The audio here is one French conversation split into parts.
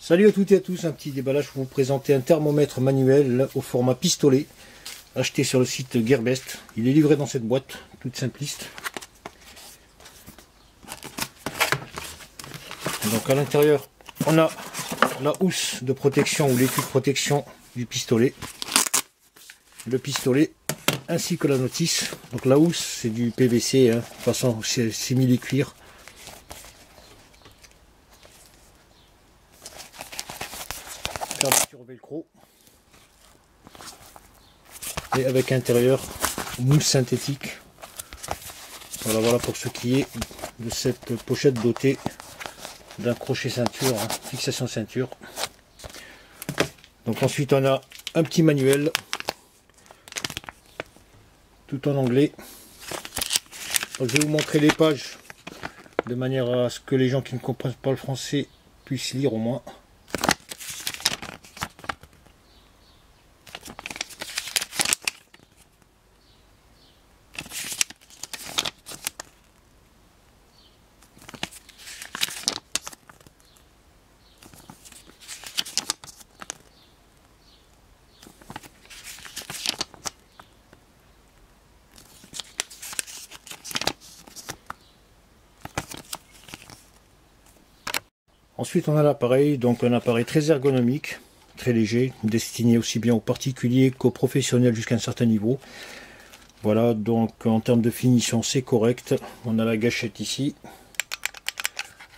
Salut à toutes et à tous, un petit déballage pour vous présenter un thermomètre manuel au format pistolet, acheté sur le site Gearbest. Il est livré dans cette boîte, toute simpliste. Donc à l'intérieur, on a la housse de protection ou l'étui de protection du pistolet, le pistolet ainsi que la notice. Donc la housse c'est du PVC, de toute façon c'est simili-cuir. Fermeture velcro et avec intérieur mousse synthétique. Voilà pour ce qui est de cette pochette dotée d'un crochet ceinture, fixation ceinture. Donc ensuite on a un petit manuel tout en anglais. Donc, je vais vous montrer les pages de manière à ce que les gens qui ne comprennent pas le français puissent lire au moins. Ensuite on a l'appareil, donc un appareil très ergonomique, très léger, destiné aussi bien aux particuliers qu'aux professionnels jusqu'à un certain niveau. Voilà, donc en termes de finition c'est correct. On a la gâchette ici.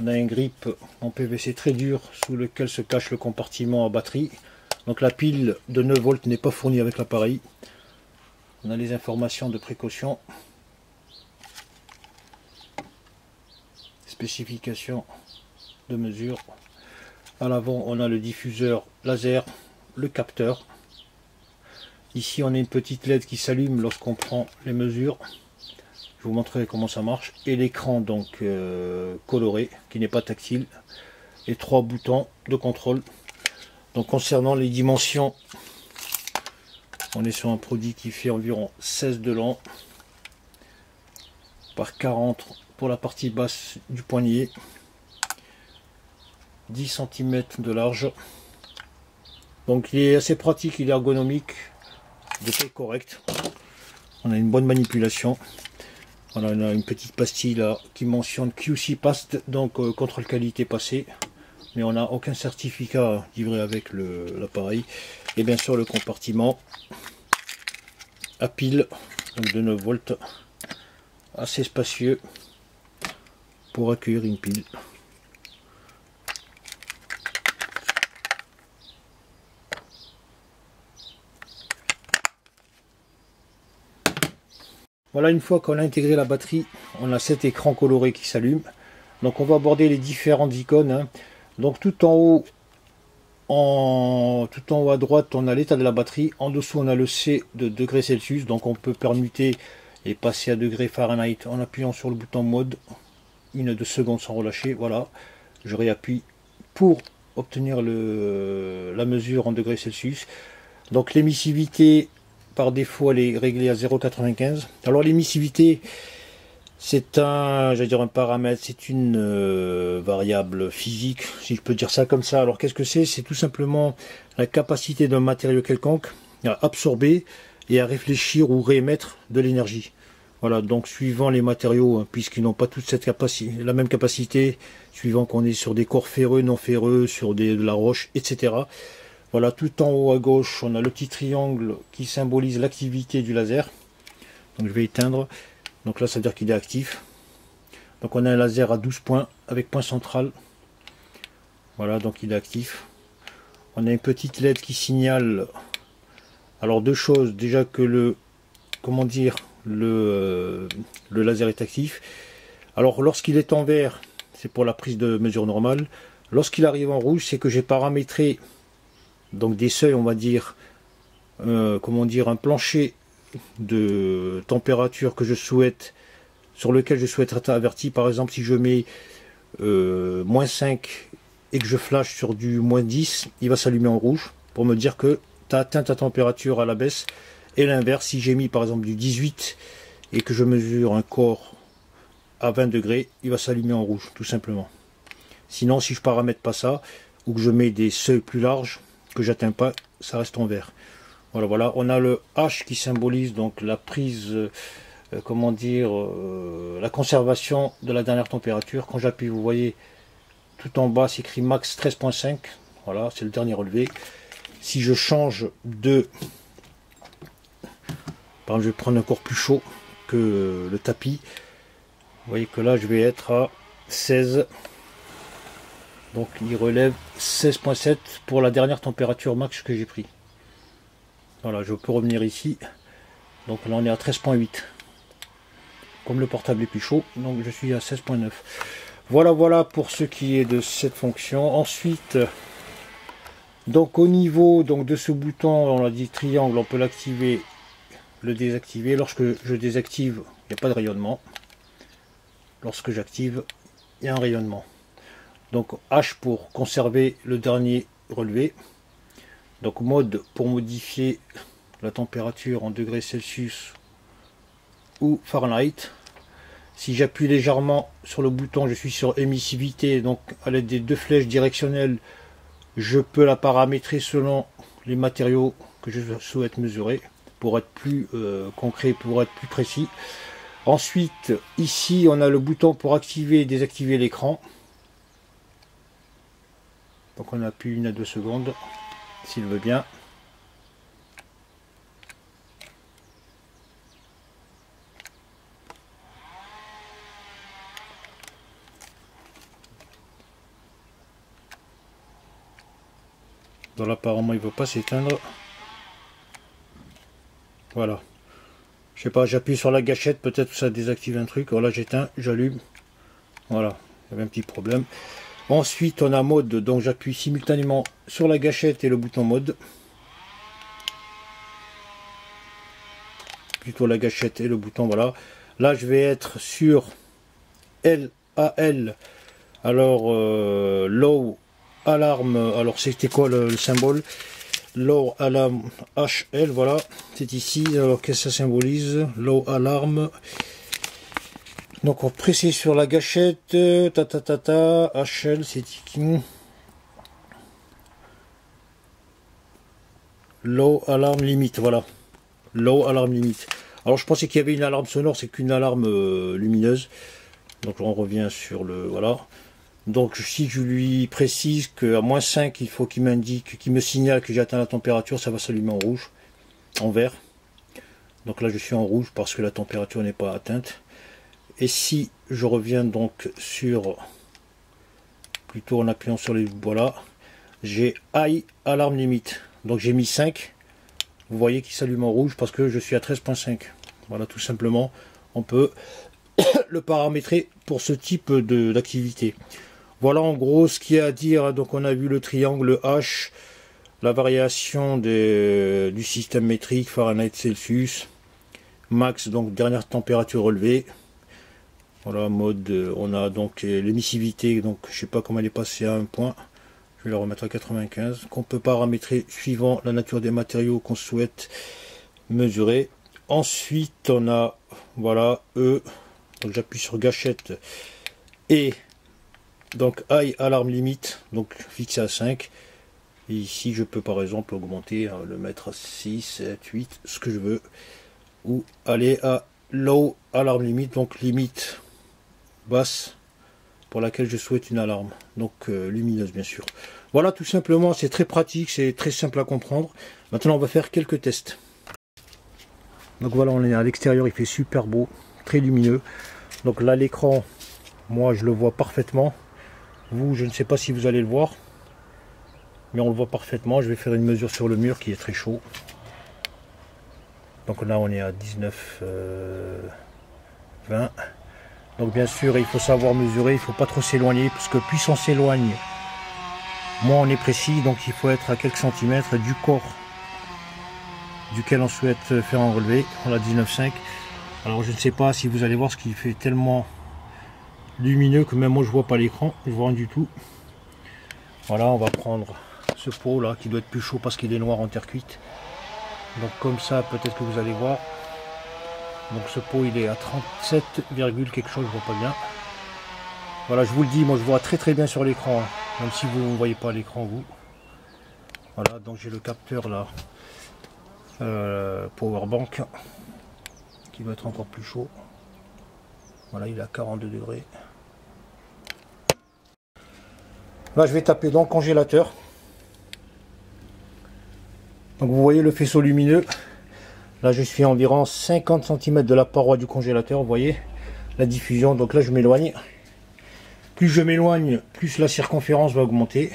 On a un grip en PVC très dur sous lequel se cache le compartiment à batterie. Donc la pile de 9 volts n'est pas fournie avec l'appareil. On a les informations de précaution. Spécifications de mesure. À l'avant on a le diffuseur laser, le capteur. Ici on a une petite LED qui s'allume lorsqu'on prend les mesures. Je vous montrerai comment ça marche. Et l'écran donc coloré qui n'est pas tactile. Et 3 boutons de contrôle. Donc concernant les dimensions, on est sur un produit qui fait environ 16 de long par 40 pour la partie basse du poignet. 10 cm de large. Donc il est assez pratique, il est ergonomique, de taille correcte. On a une bonne manipulation. Voilà, on a une petite pastille là qui mentionne QC Passed, donc contrôle qualité passé. Mais on n'a aucun certificat livré avec l'appareil. Et bien sûr le compartiment à pile, donc de 9 volts, assez spacieux pour accueillir une pile. Voilà, une fois qu'on a intégré la batterie, on a cet écran coloré qui s'allume. Donc on va aborder les différentes icônes. Donc tout en haut à droite, on a l'état de la batterie. En dessous, on a le C de degrés Celsius. Donc on peut permuter et passer à degrés Fahrenheit en appuyant sur le bouton mode 1-2 secondes sans relâcher. Voilà, je réappuie pour obtenir la mesure en degrés Celsius. Donc l'émissivité, par défaut, elle est réglée à 0,95. Alors l'émissivité, c'est un paramètre, c'est une variable physique, si je peux dire ça comme ça. Alors qu'est-ce que c'est? C'est tout simplement la capacité d'un matériau quelconque à absorber et à réfléchir ou réémettre de l'énergie. Voilà, donc suivant les matériaux, puisqu'ils n'ont pas toute cette capacité, la même capacité, suivant qu'on est sur des corps ferreux, non ferreux, sur de la roche, etc. Voilà, tout en haut à gauche, on a le petit triangle qui symbolise l'activité du laser. Donc je vais éteindre. Donc là, ça veut dire qu'il est actif. Donc on a un laser à 12 points avec point central. Voilà, donc il est actif. On a une petite LED qui signale. Alors deux choses. Déjà que le laser est actif. Alors lorsqu'il est en vert, c'est pour la prise de mesure normale. Lorsqu'il arrive en rouge, c'est que j'ai paramétré donc des seuils, on va dire, un plancher de température que je souhaite, sur lequel je souhaite être averti. Par exemple, si je mets -5 et que je flash sur du -10, il va s'allumer en rouge pour me dire que tu as atteint ta température à la baisse. Et l'inverse, si j'ai mis par exemple du 18 et que je mesure un corps à 20 degrés, il va s'allumer en rouge, tout simplement. Sinon, si je paramètre pas ça, ou que je mets des seuils plus larges que j'atteins pas, ça reste en vert. Voilà, voilà. On a le H qui symbolise donc la prise, comment dire, la conservation de la dernière température. Quand j'appuie, vous voyez, tout en bas, c'est écrit max 13.5. Voilà, c'est le dernier relevé. Si je change de... Par exemple, je vais prendre encore plus chaud que le tapis. Vous voyez que là, je vais être à 16. Donc, il relève 16.7 pour la dernière température max que j'ai pris. Voilà, je peux revenir ici. Donc là, on est à 13.8. Comme le portable est plus chaud, donc je suis à 16.9. Voilà, voilà pour ce qui est de cette fonction. Ensuite, donc au niveau donc de ce bouton, on a dit triangle, on peut l'activer, le désactiver. Lorsque je désactive, il n'y a pas de rayonnement. Lorsque j'active, il y a un rayonnement. Donc H pour conserver le dernier relevé. Donc mode pour modifier la température en degrés Celsius ou Fahrenheit. Si j'appuie légèrement sur le bouton, je suis sur émissivité, donc à l'aide des deux flèches directionnelles, je peux la paramétrer selon les matériaux que je souhaite mesurer pour être plus concret, pour être plus précis. Ensuite, ici, on a le bouton pour activer et désactiver l'écran. Donc on appuie 1 à 2 secondes, s'il veut bien. Donc là, apparemment, il ne veut pas s'éteindre. Voilà. Je sais pas, j'appuie sur la gâchette, peut-être que ça désactive un truc. Voilà, j'éteins, j'allume. Voilà, il y avait un petit problème. Ensuite, on a mode, donc j'appuie simultanément sur la gâchette et le bouton mode. Plutôt la gâchette et le bouton, voilà. Là, je vais être sur LAL. Alors, low alarme, alors c'était quoi le symbole? Low alarm HL, voilà, c'est ici. Alors, qu'est-ce que ça symbolise? Low alarm. Donc, on presse sur la gâchette, HL, c'est ici. Low alarm limite, voilà. Low alarm limite. Alors, je pensais qu'il y avait une alarme sonore, c'est qu'une alarme lumineuse. Donc, on revient sur le, voilà. Donc si je lui précise qu'à -5, il faut qu'il m'indique, qu'il me signale que j'ai atteint la température, ça va s'allumer en rouge, en vert. Donc là je suis en rouge parce que la température n'est pas atteinte. Et si je reviens donc sur, plutôt en appuyant sur les, voilà, j'ai high alarme limite. Donc j'ai mis 5, vous voyez qu'il s'allume en rouge parce que je suis à 13.5. Voilà, tout simplement, on peut le paramétrer pour ce type d'activité. Voilà en gros ce qu'il y a à dire. Donc on a vu le triangle, le H, la variation du système métrique, Fahrenheit, Celsius, max, donc dernière température relevée. Voilà, mode, on a donc l'émissivité, donc je sais pas comment elle est passée à un point, je vais la remettre à 95, qu'on peut paramétrer suivant la nature des matériaux qu'on souhaite mesurer. Ensuite on a, voilà, E, donc j'appuie sur gâchette et donc high alarme limite, donc fixé à 5. Et ici je peux par exemple augmenter, le mettre à 6, 7, 8, ce que je veux, ou aller à low alarme limite, donc limite basse pour laquelle je souhaite une alarme, donc lumineuse bien sûr. Voilà, tout simplement, c'est très pratique, c'est très simple à comprendre. Maintenant on va faire quelques tests. Donc voilà, on est à l'extérieur, il fait super beau, très lumineux. Donc là l'écran, moi je le vois parfaitement. Vous, je ne sais pas si vous allez le voir, mais on le voit parfaitement. Je vais faire une mesure sur le mur qui est très chaud. Donc là on est à 19, 20. Donc bien sûr il faut savoir mesurer, il ne faut pas trop s'éloigner, parce que plus on s'éloigne, moins on est précis. Donc il faut être à quelques centimètres du corps duquel on souhaite faire un relevé. On a 19,5. Alors je ne sais pas si vous allez voir, ce qui fait tellement lumineux que même moi je vois pas l'écran, je vois rien du tout. Voilà, on va prendre ce pot là qui doit être plus chaud parce qu'il est noir en terre cuite. Donc comme ça peut-être que vous allez voir. Donc ce pot il est à 37, quelque chose, je vois pas bien. Voilà, je vous le dis, moi je vois très très bien sur l'écran, hein. même si vous ne voyez pas à l'écran vous. Voilà, donc j'ai le capteur là, Powerbank, qui va être encore plus chaud. Voilà, il est à 42 degrés. Là, je vais taper dans le congélateur. Donc vous voyez le faisceau lumineux. Là, je suis à environ 50 cm de la paroi du congélateur. Vous voyez la diffusion. Donc là, je m'éloigne. Plus je m'éloigne, plus la circonférence va augmenter.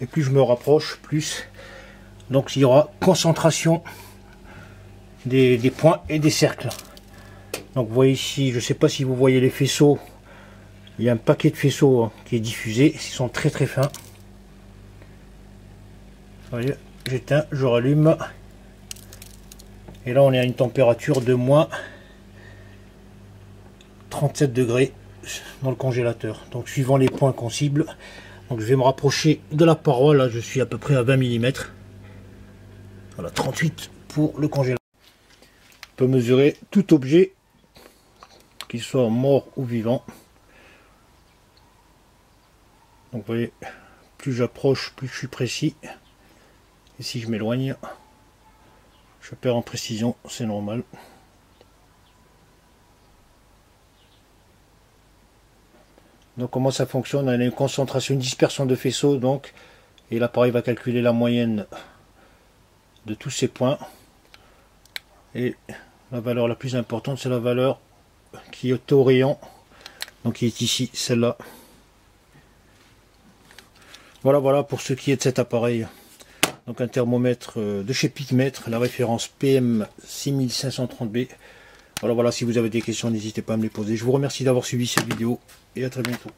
Et plus je me rapproche, plus. Donc il y aura concentration des points et des cercles. Donc vous voyez ici, je ne sais pas si vous voyez les faisceaux. Il y a un paquet de faisceaux qui est diffusé. Ils sont très très fins. Vous voyez, j'éteins, je rallume. Et là on est à une température de moins 37 degrés dans le congélateur. Donc suivant les points qu'on cible. Donc je vais me rapprocher de la paroi. Là je suis à peu près à 20 mm. Voilà, 38 pour le congélateur. On peut mesurer tout objet, qu'il soit mort ou vivant. Donc vous voyez, plus j'approche, plus je suis précis. Et si je m'éloigne, je perds en précision, c'est normal. Donc comment ça fonctionne? On a une concentration, une dispersion de faisceaux, donc, et l'appareil va calculer la moyenne de tous ces points. Et la valeur la plus importante, c'est la valeur qui est au rayon, donc qui est ici, celle-là. Voilà pour ce qui est de cet appareil. Donc un thermomètre de chez Picmètre, la référence PM6530B. Voilà, si vous avez des questions, n'hésitez pas à me les poser. Je vous remercie d'avoir suivi cette vidéo et à très bientôt.